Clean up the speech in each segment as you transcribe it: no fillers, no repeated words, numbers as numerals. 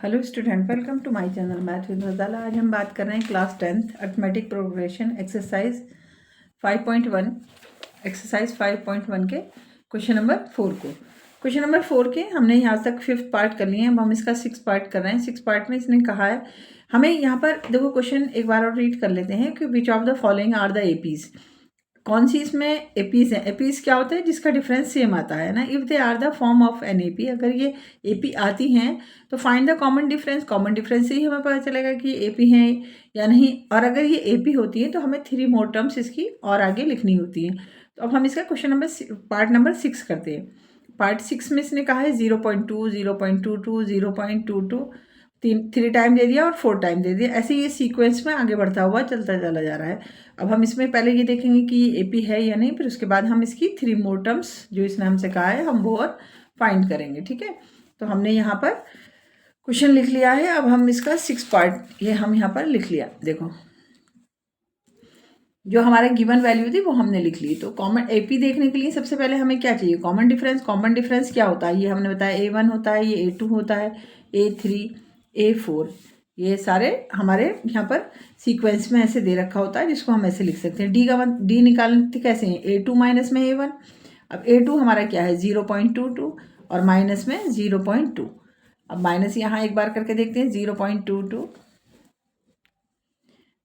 Hello student, welcome to my channel math with Fazala. आज हम बात कर रहे हैं class 10th arithmetic progression exercise 5.1 के क्वेश्चन नंबर 4 को। क्वेश्चन नंबर 4 के हमने यहाँ तक 5th पार्ट कर लिए हैं। अब हम इसका 6th पार्ट कर रहे हैं। 6th पार्ट में इसने कहा है हमें यहाँ पर देखो, क्वेश्चन एक बार और रीड कर लेते हैं कि which of the following are the APs. कौन सी इसमें एपीज है? एपीज क्या होता है? जिसका डिफरेंस सेम आता है ना। If they are the form of an AP, अगर ये एपी आती हैं तो find the common difference. Common difference से ही हमें पता चलेगा कि एपी हैं या नहीं। और अगर ये एपी होती है तो हमें 3 मोर टर्म्स इसकी और आगे लिखनी होती हैं। तो अब हम इसका क्वेश्चन नंबर पार्ट नंबर 6 करते हैं। पार्ट 6 में इसने कहा है 0.2, 0.22, 0.22, 3 टाइम दे दिया और 4 टाइम दे दिया। ऐसे ये सीक्वेंस में आगे बढ़ता हुआ चलता चला जा रहा है। अब हम इसमें पहले ये देखेंगे कि ये एपी है या नहीं, फिर उसके बाद हम इसकी 3 मोर टर्म्स जो इसने हमसे कहा है हम वो और फाइंड करेंगे। ठीक है, तो हमने यहाँ पर क्वेश्चन लिख लिया है। अब हम इसका 6 पार्ट ये हम यहाँ पर लिख लिया। देखो, जो हमारे गिवन वैल्यू थी वो हमने लिख ली। तो कॉमन एपी देखने के लिए सबसे पहले हमें क्या चाहिए? Common difference. कॉमन डिफरेंस क्या होता है? ये हमने बताया A1 होता है, ये A2 होता है, A3, A4, ये सारे हमारे यहाँ पर सीक्वेंस में ऐसे दे रखा होता है, जिसको हम ऐसे लिख सकते हैं। डी निकालते कैसे हैं? A2 माइनस में A1। अब A2 हमारा क्या है? 0.22 और माइनस में 0.2। अब माइनस यहाँ एक बार करके देखते हैं। 0.22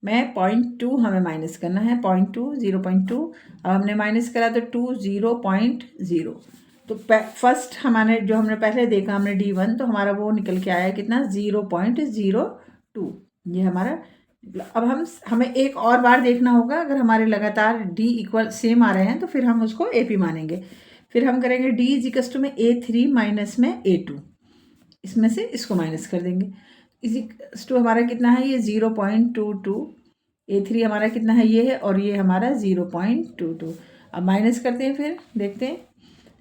में 0.2 हमें माइनस करना है। 0.2, 0.2। अब हमने माइनस करा तो 2, 0.0। तो फर्स्ट हमारे जो हमने पहले देखा हमने D1, तो हमारा वो निकल के आया कितना? 0.02। ये हमारा। अब हमें एक और बार देखना होगा। अगर हमारे लगातार D इक्वल सेम आ रहे हैं तो फिर हम उसको AP मानेंगे। फिर हम करेंगे D इजिकल्स टू में A3 माइनस में A2, इसमें से इसको माइनस कर देंगे। इजिकल्स टू हमारा कितना है? ये 0.22। A3 हमारा कितना है? ये है, और ये हमारा 0.22। अब माइनस करते हैं, फिर देखते हैं।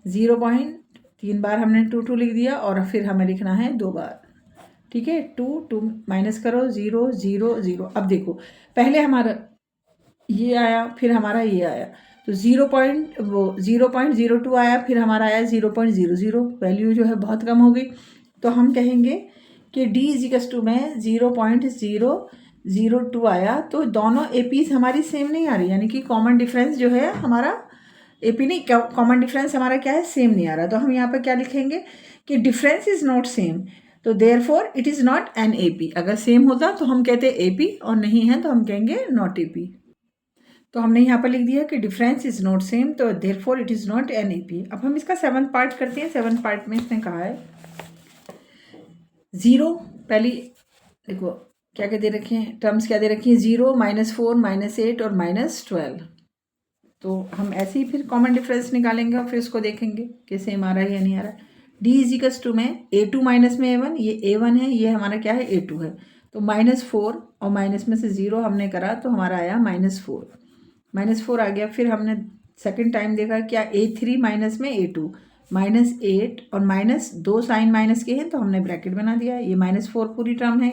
3 बार हमने 22 लिख दिया और फिर हमें लिखना है 2 बार। ठीक है, 2 माइनस करो, 0, 0, 0। अब देखो, पहले हमारा ये आया, फिर हमारा ये आया, तो 0.02 आया, फिर हमारा आया 0.00। वैल्यू जो है बहुत कम हो गई। तो हम कहेंगे कि D इजिकल्स टू में 0.002 आया। तो दोनों एपीज हमारी सेम नहीं आ रही, यानी कि कॉमन डिफरेंस जो है हमारा एपी नहीं, कॉमन डिफरेंस हमारा क्या है? सेम नहीं आ रहा। तो हम यहाँ पर क्या लिखेंगे कि डिफरेंस इज नॉट सेम, तो therefore it is not an AP. अगर सेम होता तो हम कहते एपी, और नहीं है तो हम कहेंगे नॉट एपी। तो हमने यहाँ पर लिख दिया कि डिफरेंस इज नॉट सेम, तो therefore it is not an AP. अब हम इसका 7th पार्ट करते हैं। 7th पार्ट में इसने कहा है 0, पहली देखो क्या क्या दे रखे हैं, टर्म्स क्या दे रखी हैं? 0, -4, -8 और -12। तो हम ऐसे ही फिर कॉमन डिफरेंस निकालेंगे और फिर उसको देखेंगे कि सेम आ रहा है या नहीं आ रहा है। D इजिकल्स टू में A2 माइनस में A1, ये A1 है, ये हमारा क्या है? A2 है। तो -4 और माइनस में से 0 हमने करा तो हमारा आया -4। -4 आ गया। फिर हमने सेकंड टाइम देखा क्या? A3 माइनस में A2, -8 और -2 साइन माइनस के हैं तो हमने ब्रैकेट बना दिया। ये -4 पूरी टर्म है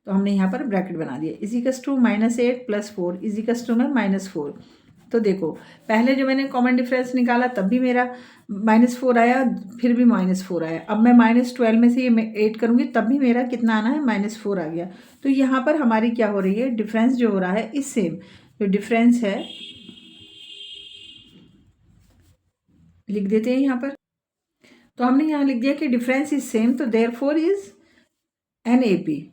तो हमने यहाँ पर ब्रैकेट बना दिया। इजिकल्स टू -8 + 4 इजिकल्स टू में -4। तो देखो, पहले जो मैंने कॉमन डिफरेंस निकाला तब भी मेरा -4 आया, फिर भी -4 आया। अब मैं -12 में से ये मैं 8 करूँगी तब भी मेरा कितना आना है? -4 आ गया। तो यहाँ पर हमारी क्या हो रही है? डिफरेंस जो हो रहा है इस सेम, जो डिफरेंस है लिख देते हैं यहाँ पर। तो हमने यहाँ लिख दिया कि डिफरेंस इज सेम, तो therefore is an AP.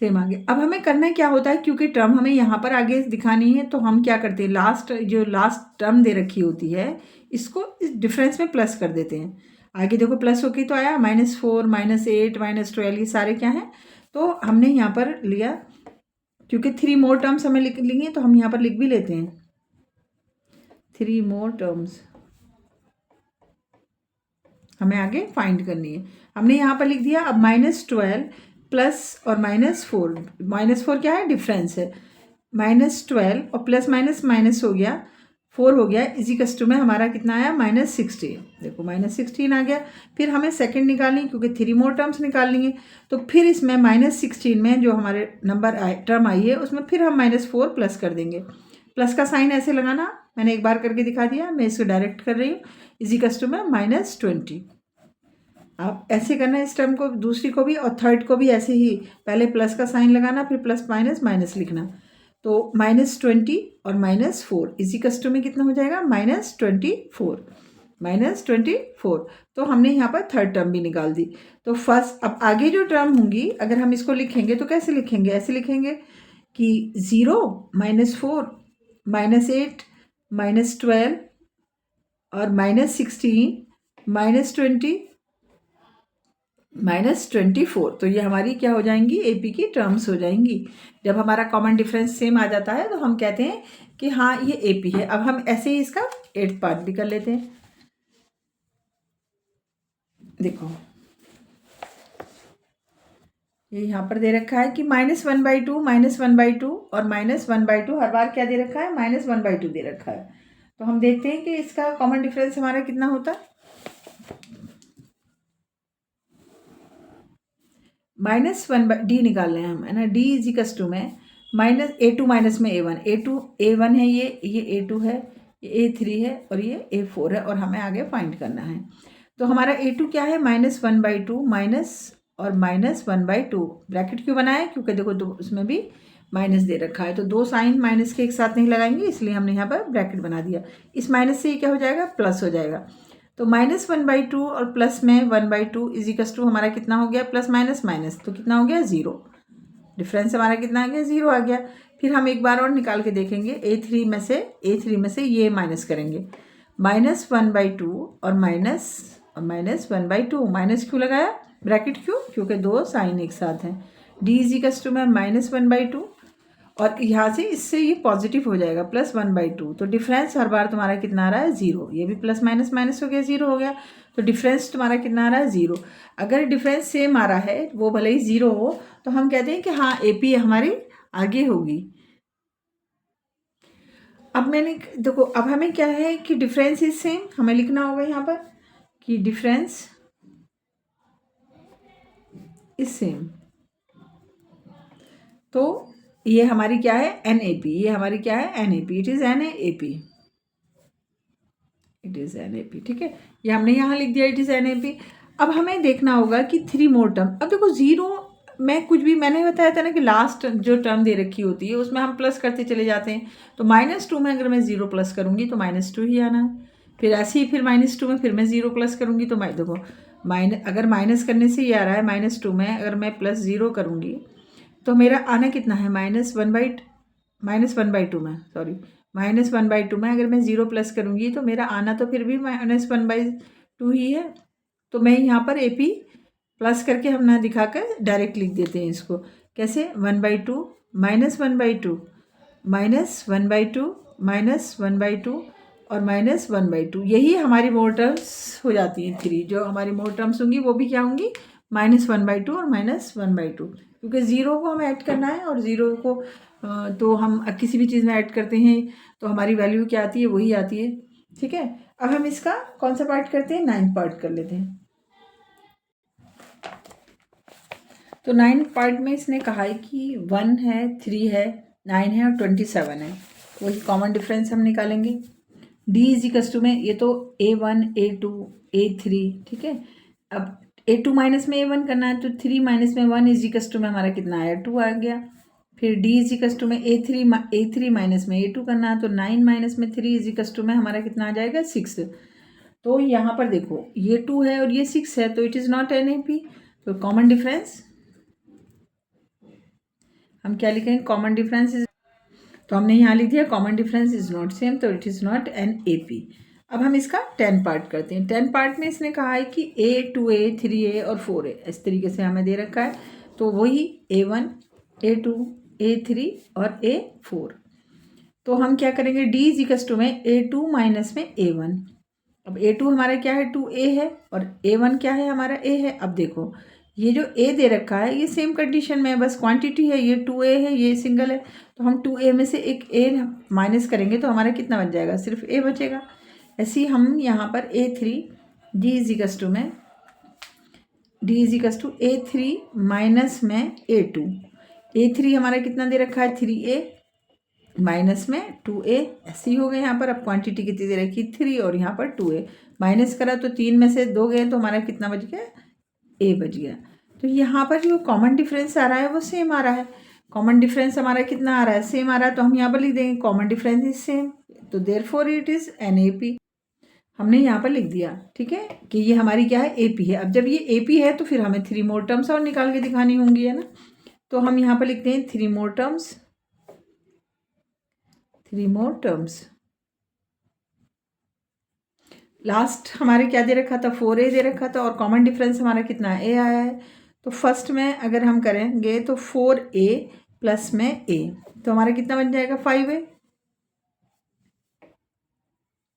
Same आ गया। अब हमें करना क्या होता है, क्योंकि टर्म हमें यहाँ पर आगे दिखानी है तो हम क्या करते हैं? लास्ट टर्म दे रखी होती है इसको इस डिफरेंस में प्लस कर देते हैं। आगे देखो प्लस होके तो आया -4, -8, -12, ये सारे क्या हैं? तो हमने यहाँ पर लिया, क्योंकि 3 मोर टर्म्स हमें लिख लेंगे तो हम यहाँ पर लिख भी लेते हैं 3 मोर टर्म्स हमें आगे फाइंड करनी है। हमने यहाँ पर लिख दिया। अब -12 प्लस और -4, -4 क्या है? डिफरेंस है। -12 और प्लस माइनस हो गया, 4 हो गया। इजिकल्स टू में हमारा कितना आया? -16। देखो -16 आ गया। फिर हमें सेकंड निकालनी, क्योंकि 3 मोर टर्म्स निकालनी है। तो फिर इसमें -16 में जो हमारे नंबर टर्म आई है उसमें फिर हम -4 प्लस कर देंगे। प्लस का साइन ऐसे लगाना, मैंने एक बार करके दिखा दिया, मैं इसको डायरेक्ट कर रही हूँ। इजिकल्स टू में -20। आप ऐसे करना है इस टर्म को, दूसरी को भी, और थर्ड को भी ऐसे ही, पहले प्लस का साइन लगाना, फिर प्लस माइनस माइनस लिखना। तो -20 और -4 इसी कस्टम में कितना हो जाएगा, -24, -24। तो हमने यहाँ पर थर्ड टर्म भी निकाल दी। तो फर्स्ट, अब आगे जो टर्म होंगी अगर हम इसको लिखेंगे तो कैसे लिखेंगे, ऐसे लिखेंगे कि 0, -4, -8, -12 और -16, -20, -24। तो ये हमारी क्या हो जाएंगी, एपी की टर्म्स हो जाएंगी। जब हमारा कॉमन डिफरेंस सेम आ जाता है तो हम कहते हैं कि हाँ ये एपी है। अब हम ऐसे ही इसका 8th पार्ट भी कर लेते हैं। देखो ये यहाँ पर दे रखा है कि -1/2, -1/2 और -1/2, हर बार क्या दे रखा है, -1/2 दे रखा है। तो हम देखते हैं कि इसका कॉमन डिफरेंस हमारा कितना होता है। -1 डी निकाल रहे हैं हम, है ना। डी इज इक्वल्स टू में -a2 माइनस में a1, a1 है, ये a2 है, ये a3 है और ये a4 है, और हमें आगे फाइंड करना है। तो हमारा a2 क्या है, -1/2 माइनस और -1/2। ब्रैकेट क्यों बनाया, क्योंकि देखो उसमें भी माइनस दे रखा है, तो दो साइन माइनस के एक साथ नहीं लगाएंगे, इसलिए हमने यहाँ पर ब्रैकेट बना दिया। इस माइनस से ये क्या हो जाएगा, प्लस हो जाएगा। तो -1/2 और प्लस में 1/2 इज इक्वल्स टू हमारा कितना हो गया, प्लस माइनस माइनस, तो कितना हो गया, 0। डिफरेंस हमारा कितना आ गया, 0 आ गया। फिर हम एक बार और निकाल के देखेंगे, a3 में से ये माइनस करेंगे, -1/2 और -1/2। माइनस क्यों लगाया, ब्रैकेट क्यों, क्योंकि दो साइन एक साथ हैं। d इज इक्वल्स टू में -1/2 और यहाँ से इससे ये पॉजिटिव हो जाएगा, +1/2। तो डिफरेंस हर बार तुम्हारा कितना आ रहा है, 0। ये भी प्लस माइनस माइनस हो गया, 0 हो गया। तो डिफरेंस तुम्हारा कितना आ रहा है, 0। अगर डिफरेंस सेम आ रहा है, वो भले ही 0 हो, तो हम कहते हैं कि हाँ एपी हमारी आगे होगी। अब मैंने देखो, अब हमें क्या है कि डिफरेंस इज सेम, हमें लिखना होगा यहाँ पर कि डिफरेंस इज सेम। तो ये हमारी क्या है, NAP, ये हमारी क्या है, NAP, it is NAP, it is NAP, ठीक है। ये हमने यहाँ लिख दिया, इट इज NAP। अब हमें देखना होगा कि 3 मोर टर्म। अब देखो 0 में कुछ भी, मैंने बताया था ना कि लास्ट जो टर्म दे रखी होती है उसमें हम प्लस करते चले जाते हैं। तो -2 में अगर मैं 0 प्लस करूँगी तो -2 ही आना है। फिर ऐसे ही फिर -2 में फिर मैं 0 प्लस करूँगी तो देखो अगर माइनस करने से ये आ रहा है, -2 में अगर मैं +0 करूँगी तो मेरा आना कितना है, -1/2 में, सॉरी, -1/2 में अगर मैं 0 प्लस करूँगी तो मेरा आना तो फिर भी -1/2 ही है। तो मैं यहाँ पर AP प्लस करके हम ना दिखाकर डायरेक्ट लिख देते हैं इसको। कैसे, 1/2 -1/2 -1/2 -1/2 और -1/2, यही हमारी मोर टर्म्स हो जाती हैं 3। जो हमारी मोर टर्म्स होंगी वो भी क्या होंगी, -1/2 और -1/2, क्योंकि 0 को हमें ऐड करना है, और 0 को तो हम किसी भी चीज़ में ऐड करते हैं तो हमारी वैल्यू क्या आती है, वही आती है, ठीक है। अब हम इसका कौन सा पार्ट करते हैं, 9th पार्ट कर लेते हैं। तो 9th पार्ट में इसने कहा है कि 1 है, 3 है, 9 है और 27 है। वही कॉमन डिफरेंस हम निकालेंगे। d इज इक्वल्स टू में, ये तो a1 a2 a3, ठीक है। अब a2 माइनस में a1 करना है, तो 3 माइनस में 1 इज इक्वल्स टू में हमारा कितना आया, 2 आ गया। फिर d इज इक्वल्स टू में a3 माइनस में a2 करना है, तो 9 माइनस में 3 इज इक्वल्स टू में हमारा कितना आ जाएगा, 6। तो यहाँ पर देखो ये 2 है और ये 6 है, तो इट इज़ नॉट NAP। तो कॉमन डिफरेंस हम क्या लिखेंगे, कॉमन डिफरेंस इज, तो हमने यहाँ लिख दिया common difference is not same, तो इट इज़ नॉट NAP। अब हम इसका 10 पार्ट करते हैं। 10 पार्ट में इसने कहा है कि A 2A 3A और 4A, इस तरीके से हमें दे रखा है। तो वही A1 A2 A3 और A4। तो हम क्या करेंगे, d इज इक्वल्स टू में A2 माइनस में A1। अब A2 हमारा क्या है, 2A है, और A1 क्या है, हमारा A है। अब देखो ये जो A दे रखा है ये सेम कंडीशन में है, बस क्वांटिटी है, ये 2A है, ये सिंगल है। तो हम 2A में से एक A माइनस करेंगे तो हमारा कितना बच जाएगा, सिर्फ A बचेगा। ऐसे ही हम यहाँ पर A3 d is equals to में A3 माइनस में A2। A3 हमारा कितना दे रखा है, 3A माइनस में 2A, ऐसे ही हो गए। यहाँ पर अब क्वांटिटी कितनी दे रखी, 3, और यहाँ पर 2A माइनस करा तो 3 में से 2 गए तो हमारा कितना बच गया, ए बच गया। तो यहाँ पर जो कॉमन डिफरेंस आ रहा है वो सेम आ रहा है। कॉमन डिफरेंस हमारा कितना आ रहा है, सेम आ रहा है, तो हम यहाँ पर लिख देंगे कॉमन डिफरेंस इज सेम, तो देयरफॉर इट इज NaP। हमने यहाँ पर लिख दिया, ठीक है, कि ये हमारी क्या है, AP है। अब जब ये AP है तो फिर हमें 3 मोर टर्म्स और निकाल के दिखानी होंगी, है ना। तो हम यहाँ पर लिखते हैं 3 मोर टर्म्स, 3 मोर टर्म्स। लास्ट हमारे क्या दे रखा था, 4A दे रखा था, और कॉमन डिफरेंस हमारा कितना है, A आया है। तो फर्स्ट में अगर हम करेंगे तो 4A प्लस में A, तो हमारा कितना बन जाएगा, 5A।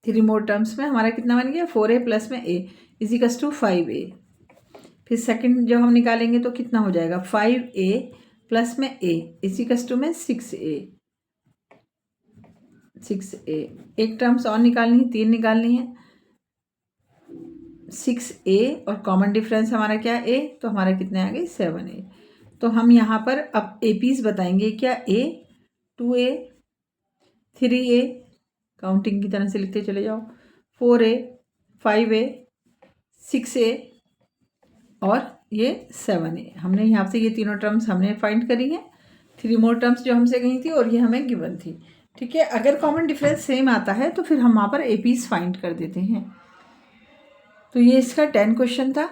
3 मोर टर्म्स में हमारा कितना बन गया, 4A प्लस में A इजिकल्स टू 5A। फिर सेकंड जो हम निकालेंगे तो कितना हो जाएगा, 5A प्लस में A इजिकल्स टू में 6A। 6A एक टर्म्स और निकालनी है, 3 निकालनी है, 6A और कॉमन डिफरेंस हमारा क्या है, A, तो हमारा कितने आ गए, 7A। तो हम यहाँ पर अब APs बताएंगे, क्या A, 2A, 3A, काउंटिंग की तरह से लिखते चले जाओ, 4A, 5A, 6A और ये 7A। हमने यहाँ से ये तीनों टर्म्स हमने फाइंड करी हैं, 3 मोर टर्म्स जो हमसे कही थी और ये हमें गिवन थी, ठीक है। अगर कॉमन डिफरेंस सेम आता है तो फिर हम वहाँ पर APs फाइंड कर देते हैं। तो ये इसका 10 क्वेश्चन था।